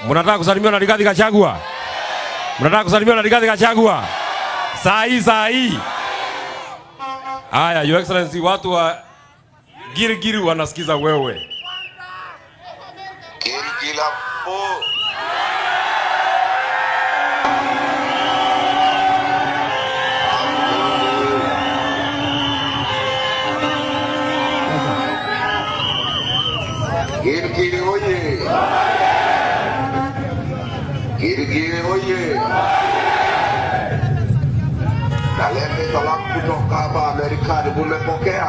Mnataka kusalimiwa na Rigathi Gachagua? Mnataka kusalimiwa na Rigathi Gachagua? Saa hii. Haya, Your Excellency, watu wa Girigiri wanasikiza wewe. Girigila po. Girigiri oye. Girigiri oye. Nalete salamu kutoka hapa Amerikani. Umepokea?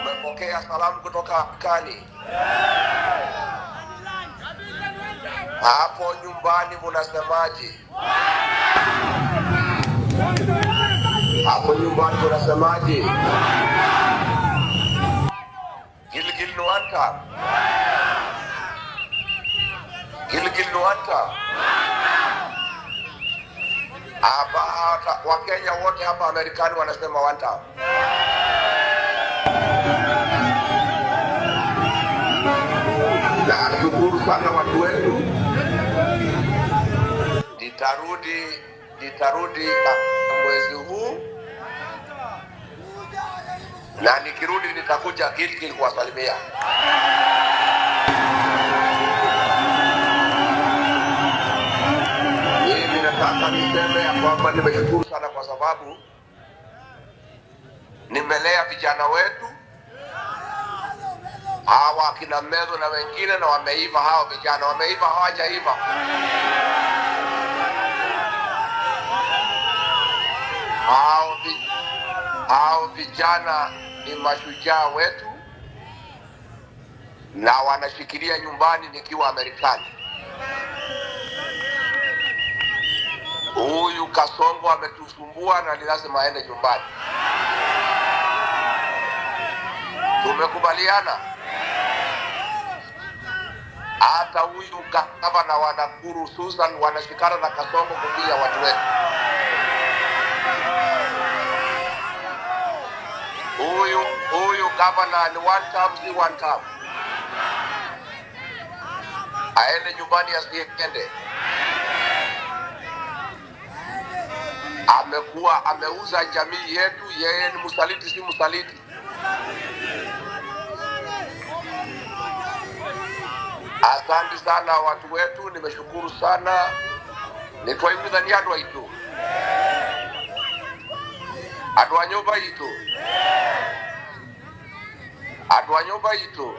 Umepokea salamu kutoka Amerikani? Hapo nyumbani munasemaje? Hapo nyumbani munasemaje? Gilgil Nwanta. Gilgil Nwanta. Hapa Wakenya wote hapa Amerikani wanasema wanta. Na shukuru sana watu wetu. Nitarudi mwezi huu. Na nikirudi nitakuja Gilgil kuwasalimia. Mimi nataka niseme ya kwamba nimeshukuru sana kwa sababu nimelea vijana wetu hawa kina Mezo na wengine, na wameiva. Hao vijana wameiva, hawajaiva. Hao vijana ni mashujaa wetu na wanashikilia nyumbani nikiwa Amerikani. Huyu Kasongo ametusumbua na ni lazima aende nyumbani. Tumekubaliana. Hata huyu gavana wa Nakuru Susan wanashikana na Kasongo kulia watu wetu. Huyu gavana ni one term, si one term. Aende nyumbani asiende. Ameuza jamii yetu. Yeye ni msaliti, si msaliti. Asante sana watu wetu, nimeshukuru sana. Nitwaimiza ni adwa itu. Adwa nyoba itu. Adwa nyoba itu.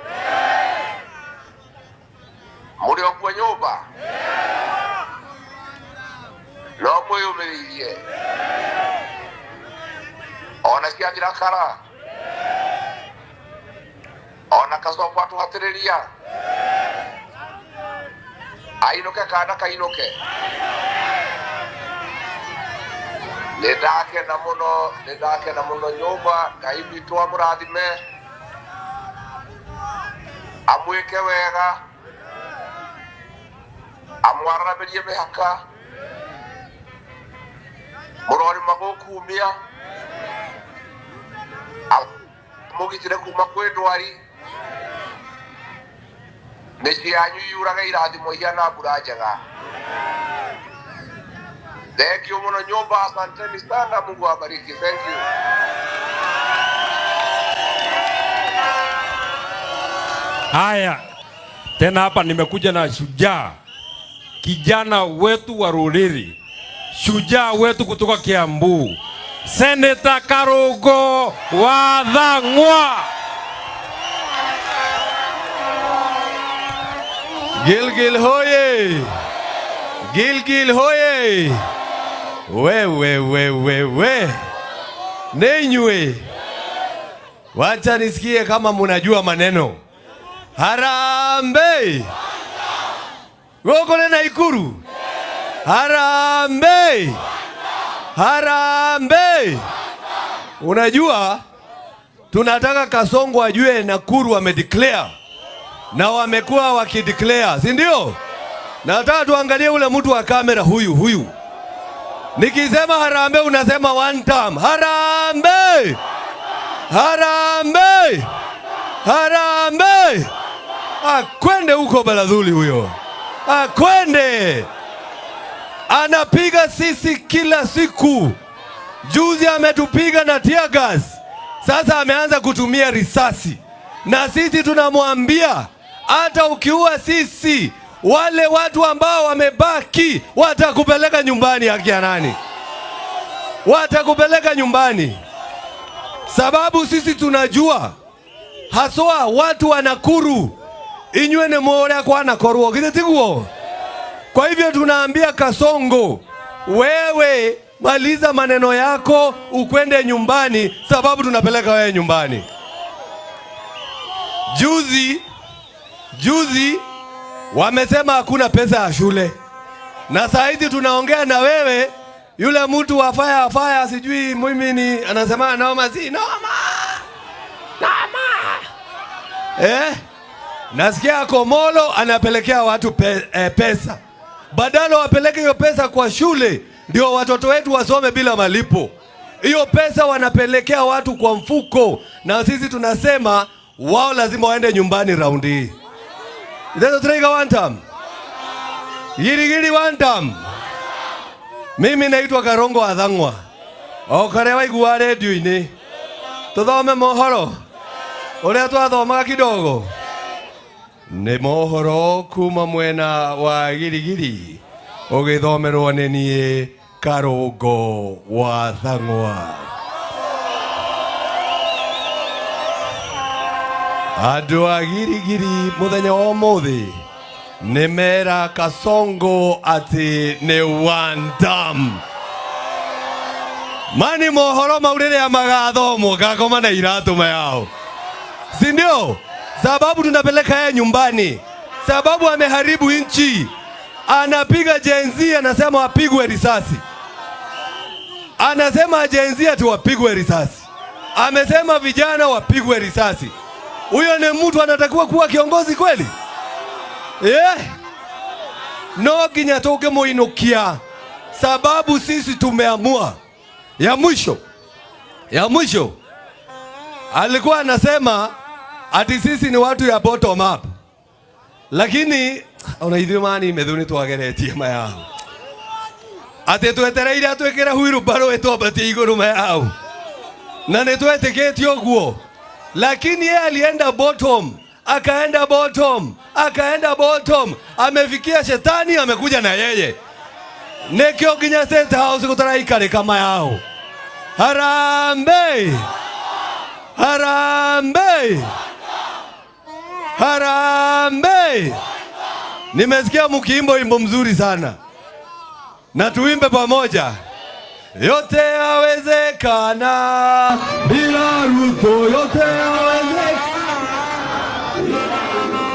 Muri okwa nyoba. No moyo meriye. Ona siagira kara. Ona kasopa tu hatereria. Ainoke kana kainoke. Nedake na muno nyoba kaibi tu amurathime. Amweke wega. Amwarana berie mehaka. Murori magokumia. Mugitire kuma kwendwari. Mechi yanyu yuraga irathimo ihana mbura njega. Thank you muno nyumba, asanteni sana, Mungu awabariki. Thank you. Haya, tena hapa nimekuja na shujaa, kijana wetu wa Ruriri, shujaa wetu kutoka Kiambu, Senator Karugo wa Thang'wa. Gilgil hoye! Gilgil hoye! We. Nenywe. Wacha nisikie kama munajua maneno. Harambee! Goko nena Ikuru. Harambee! Harambee! Unajua tunataka Kasongo ajue Nakuru wamedeclare na wamekuwa wakideclare, si ndio? Nataka tuangalie ule mtu wa kamera huyu. Nikisema harambee unasema one time. Harambee! Harambee! Harambee! Akwende huko Baladhuli huyo. Akwende. Anapiga sisi kila siku. Juzi ametupiga na tear gas. Sasa ameanza kutumia risasi. Na sisi tunamwambia hata ukiua sisi, wale watu ambao wamebaki watakupeleka nyumbani. Haki ya nani? Watakupeleka nyumbani. Sababu sisi tunajua haswa watu wa Nakuru inywe ni mora kwa nakorwo githitiguo. Kwa hivyo tunaambia Kasongo, wewe maliza maneno yako ukwende nyumbani, sababu tunapeleka wewe nyumbani. Juzi wamesema hakuna pesa ya shule. Na saa hizi tunaongea na wewe, yule mtu wa fire sijui mimi ni anasema noma si noma. Nasikia Komolo anapelekea watu pesa. Badala wapeleke hiyo pesa kwa shule ndio watoto wetu wasome bila malipo. Hiyo pesa wanapelekea watu kwa mfuko, na sisi tunasema wao lazima waende nyumbani raundi hii. Ndio tunaiga one time. Yirigiri one time. Mimi naitwa Karongo Athang'wa. Okarewa igua radio-ini. Tuthome mohoro. Uria twathomaga kidogo. Nĩ mohoro kuma mwena wa Girigiri. Ũgĩthomerwo nĩ niĩ Karongo wa Athang'wa. Andũ a Girigiri mũthenya wa ũmũthĩ nĩ mera Kasongo atĩ nĩ one term. Mani mohoro mau rĩrĩa magathomwo ngakoma na iratũ mayao. Si ndio? Sababu tunapeleka yeye nyumbani. Sababu ameharibu nchi. Anapiga Gen Z, anasema wapigwe risasi. Anasema Gen Z ati wapigwe risasi. Amesema vijana wapigwe risasi. Huyo ni mtu anatakiwa kuwa kiongozi kweli? No ginya toke muinukia. Sababu sisi tumeamua. Ya mwisho. Alikuwa anasema ati sisi ni watu ya bottom up. Lakini unaithimani methuni twageretie mayao. Ati twetereire atwekera huiru baro etwabatie iguru mayao. Na nitweteketie oguo. Lakini yeye alienda bottom, akaenda bottom, amefikia shetani amekuja na yeye. Nekio ginya State House gutaraikare kama yao. Harambe! Nimesikia mkiimbo imbo mzuri sana. Na tuimbe pamoja. Yote yawezekana bila Ruto.